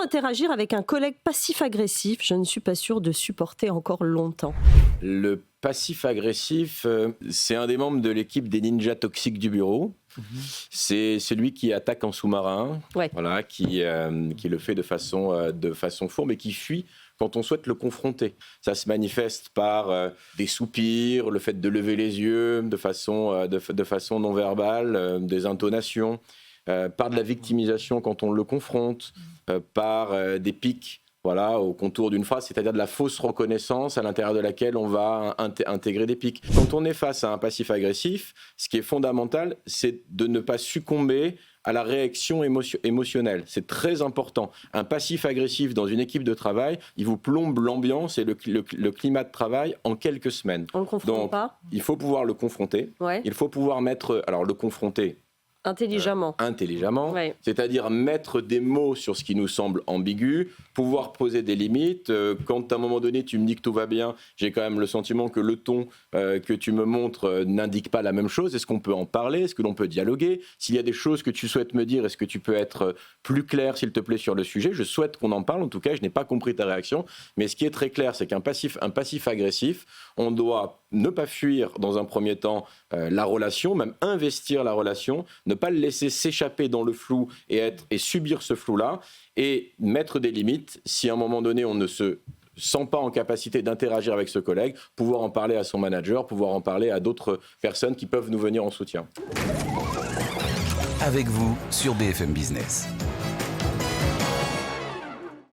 interagir avec un collègue passif-agressif? Je ne suis pas sûre de supporter encore longtemps. Le passif-agressif, c'est un des membres de l'équipe des ninjas toxiques du bureau. C'est celui qui attaque en sous-marin, Ouais. voilà, qui le fait de façon fourbe et qui fuit quand on souhaite le confronter. Ça se manifeste par des soupirs, le fait de lever les yeux de façon non verbale, des intonations, par de la victimisation quand on le confronte, par des pics. Voilà, au contour d'une phrase, c'est-à-dire de la fausse reconnaissance à l'intérieur de laquelle on va intégrer des pics. Quand on est face à un passif agressif, ce qui est fondamental, c'est de ne pas succomber à la réaction émotionnelle. C'est très important. Un passif agressif dans une équipe de travail, il vous plombe l'ambiance et le climat de travail en quelques semaines. On ne le confronte Donc, pas. il faut pouvoir le confronter. Ouais. Il faut pouvoir le confronter Intelligemment. Ouais. C'est-à-dire mettre des mots sur ce qui nous semble ambigu, pouvoir poser des limites. Quand à un moment donné tu me dis que tout va bien, j'ai quand même le sentiment que le ton que tu me montres n'indique pas la même chose. Est-ce qu'on peut en parler? Est-ce que l'on peut dialoguer? S'il y a des choses que tu souhaites me dire, est-ce que tu peux être plus clair, s'il te plaît, sur le sujet? Je souhaite qu'on en parle. En tout cas, je n'ai pas compris ta réaction. Mais ce qui est très clair, c'est qu'un passif agressif, on doit ne pas fuir dans un premier temps la relation, même investir la relation, ne pas le laisser s'échapper dans le flou et subir ce flou-là, et mettre des limites. Si à un moment donné, on ne se sent pas en capacité d'interagir avec ce collègue, pouvoir en parler à son manager, pouvoir en parler à d'autres personnes qui peuvent nous venir en soutien. Avec vous sur BFM Business.